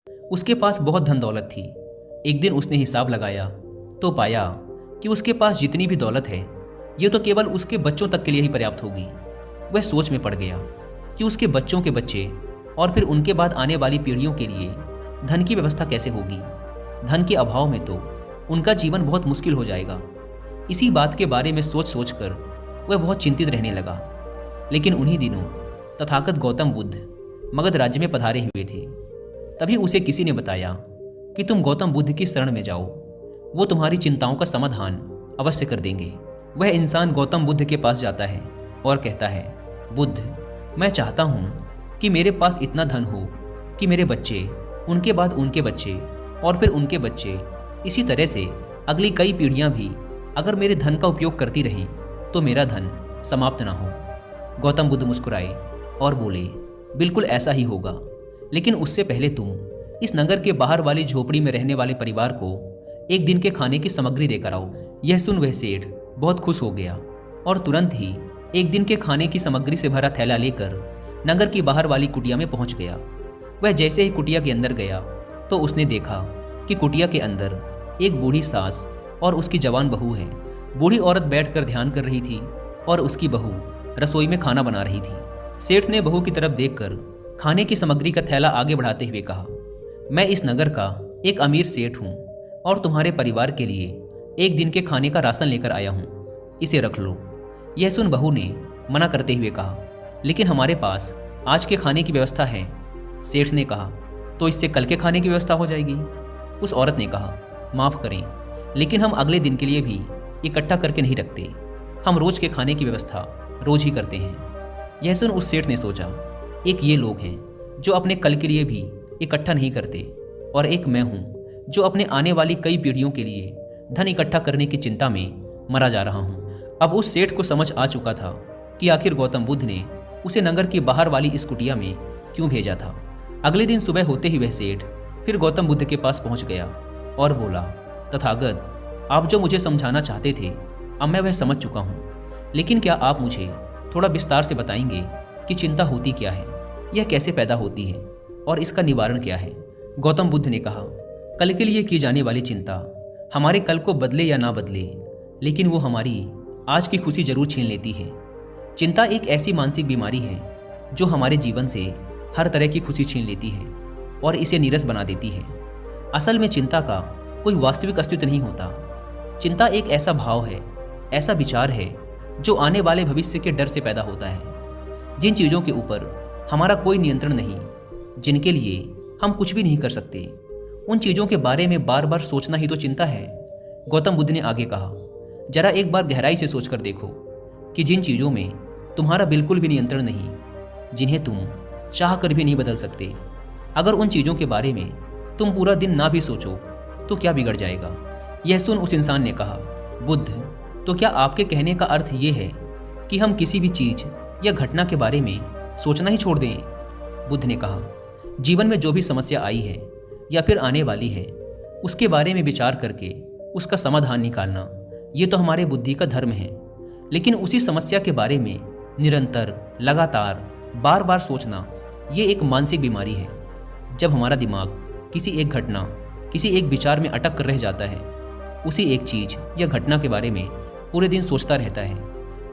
उसके पास बहुत धन दौलत थी। एक दिन उसने हिसाब लगाया तो पाया कि उसके पास जितनी भी दौलत है ये तो केवल उसके बच्चों तक के लिए ही पर्याप्त होगी। वह सोच में पड़ गया कि उसके बच्चों के बच्चे और फिर उनके बाद आने वाली पीढ़ियों के लिए धन की व्यवस्था कैसे होगी। धन के अभाव में तो उनका जीवन बहुत मुश्किल हो जाएगा। इसी बात के बारे में सोच सोच कर वह बहुत चिंतित रहने लगा। लेकिन उन्हीं दिनों तथागत गौतम बुद्ध मगध राज्य में पधारे हुए थे। तभी उसे किसी ने बताया कि तुम गौतम बुद्ध की शरण में जाओ, वो तुम्हारी चिंताओं का समाधान अवश्य कर देंगे। वह इंसान गौतम बुद्ध के पास जाता है और कहता है, बुद्ध, मैं चाहता हूँ कि मेरे पास इतना धन हो कि मेरे बच्चे, उनके बाद उनके बच्चे और फिर उनके बच्चे, इसी तरह से अगली कई पीढ़ियाँ भी अगर मेरे धन का उपयोग करती रहें तो मेरा धन समाप्त ना हो। गौतम बुद्ध मुस्कुराए और बोले, बिल्कुल ऐसा ही होगा, लेकिन उससे पहले तुम इस नगर के बाहर वाली झोपड़ी में रहने वाले परिवार को एक दिन के खाने की सामग्री देकर आओ। यह सुन वह सेठ बहुत खुश हो गया और तुरंत ही एक दिन के खाने की सामग्री से भरा थैला लेकर नगर की बाहर वाली कुटिया में पहुंच गया। वह जैसे ही कुटिया के अंदर गया तो उसने देखा कि कुटिया के अंदर एक बूढ़ी सास और उसकी जवान बहू है। बूढ़ी औरत बैठकर ध्यान कर रही थी और उसकी बहू रसोई में खाना बना रही थी। सेठ ने बहू की तरफ देखकर खाने की सामग्री का थैला आगे बढ़ाते हुए कहा, मैं इस नगर का एक अमीर सेठ हूँ और तुम्हारे परिवार के लिए एक दिन के खाने का राशन लेकर आया हूँ, इसे रख लो। यह सुन बहू ने मना करते हुए कहा, लेकिन हमारे पास आज के खाने की व्यवस्था है। सेठ ने कहा, तो इससे कल के खाने की व्यवस्था हो जाएगी। उस औरत ने कहा, माफ़ करें, लेकिन हम अगले दिन के लिए भी इकट्ठा करके नहीं रखते। हम रोज के खाने की व्यवस्था रोज ही करते हैं। यह सुन उस सेठ ने सोचा, एक ये लोग हैं जो अपने कल के लिए भी इकट्ठा नहीं करते और एक मैं हूँ जो अपने आने वाली कई पीढ़ियों के लिए धन इकट्ठा करने की चिंता में मरा जा रहा हूँ। अब उस सेठ को समझ आ चुका था कि आखिर गौतम बुद्ध ने उसे नगर की बाहर वाली इस कुटिया में क्यों भेजा था। अगले दिन सुबह होते ही वह सेठ फिर गौतम बुद्ध के पास पहुँच गया और बोला, तथागत, आप जो मुझे समझाना चाहते थे अब मैं वह समझ चुका हूँ, लेकिन क्या आप मुझे थोड़ा विस्तार से बताएंगे कि चिंता होती क्या है, यह कैसे पैदा होती है और इसका निवारण क्या है। गौतम बुद्ध ने कहा, कल के लिए की जाने वाली चिंता हमारे कल को बदले या ना बदले, लेकिन वो हमारी आज की खुशी जरूर छीन लेती है। चिंता एक ऐसी मानसिक बीमारी है जो हमारे जीवन से हर तरह की खुशी छीन लेती है और इसे नीरस बना देती है। असल में चिंता का कोई वास्तविक अस्तित्व नहीं होता। चिंता एक ऐसा भाव है, ऐसा विचार है जो आने वाले भविष्य के डर से पैदा होता है। जिन चीज़ों के ऊपर हमारा कोई नियंत्रण नहीं, जिनके लिए हम कुछ भी नहीं कर सकते, उन चीज़ों के बारे में बार बार सोचना ही तो चिंता है। गौतम बुद्ध ने आगे कहा, जरा एक बार गहराई से सोचकर देखो कि जिन चीज़ों में तुम्हारा बिल्कुल भी नियंत्रण नहीं, जिन्हें तुम चाह कर भी नहीं बदल सकते, अगर उन चीज़ों के बारे में तुम पूरा दिन ना भी सोचो तो क्या बिगड़ जाएगा। यह सुन उस इंसान ने कहा, बुद्ध, तो क्या आपके कहने का अर्थ ये है कि हम किसी भी चीज़ या घटना के बारे में सोचना ही छोड़ दें? बुद्ध ने कहा, जीवन में जो भी समस्या आई है या फिर आने वाली है उसके बारे में विचार करके उसका समाधान निकालना, ये तो हमारे बुद्धि का धर्म है। लेकिन उसी समस्या के बारे में निरंतर, लगातार, बार बार सोचना, ये एक मानसिक बीमारी है। जब हमारा दिमाग किसी एक घटना, किसी एक विचार में अटक कर रह जाता है, उसी एक चीज़ या घटना के बारे में पूरे दिन सोचता रहता है,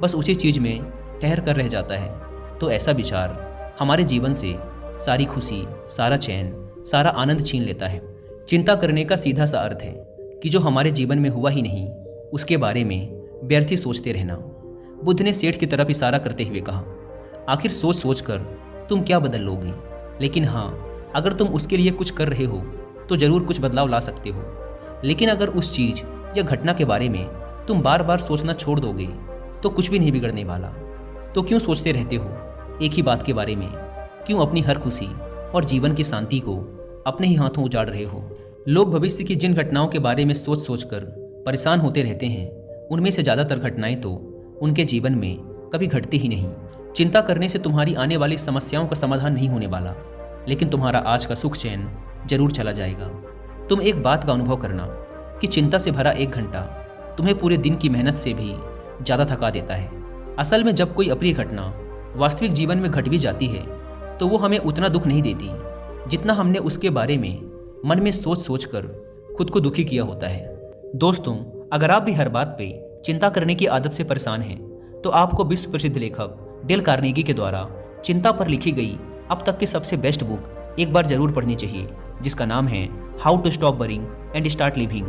बस उसी चीज़ में ठहर कर रह जाता है, तो ऐसा विचार हमारे जीवन से सारी खुशी, सारा चैन, सारा आनंद छीन लेता है। चिंता करने का सीधा सा अर्थ है कि जो हमारे जीवन में हुआ ही नहीं उसके बारे में व्यर्थ ही सोचते रहना। बुद्ध ने सेठ की तरफ इशारा करते हुए कहा, आखिर सोच सोच कर तुम क्या बदल लोगे, लेकिन हाँ, अगर तुम उसके लिए कुछ कर रहे हो तो ज़रूर कुछ बदलाव ला सकते हो। लेकिन अगर उस चीज़ या घटना के बारे में तुम बार बार सोचना छोड़ दोगे तो कुछ भी नहीं बिगड़ने वाला। तो क्यों सोचते रहते हो एक ही बात के बारे में? क्यों अपनी हर खुशी और जीवन की शांति को अपने ही हाथों उजाड़ रहे हो? लोग भविष्य की जिन घटनाओं के बारे में सोच सोच कर परेशान होते रहते हैं, उनमें से ज़्यादातर घटनाएं तो उनके जीवन में कभी घटती ही नहीं। चिंता करने से तुम्हारी आने वाली समस्याओं का समाधान नहीं होने वाला, लेकिन तुम्हारा आज का सुख चैन जरूर चला जाएगा। तुम एक बात का अनुभव करना कि चिंता से भरा एक घंटा तुम्हें पूरे दिन की मेहनत से भी ज़्यादा थका देता है। असल में जब कोई अप्रिय घटना वास्तविक जीवन में घट भी जाती है तो वो हमें उतना दुख नहीं देती जितना हमने उसके बारे में मन में सोच सोच कर खुद को दुखी किया होता है। दोस्तों, अगर आप भी हर बात पे चिंता करने की आदत से परेशान हैं, तो आपको विश्व प्रसिद्ध लेखक डेल कार्नेगी के द्वारा चिंता पर लिखी गई अब तक की सबसे बेस्ट बुक एक बार जरूर पढ़नी चाहिए, जिसका नाम है how to stop worrying and start living.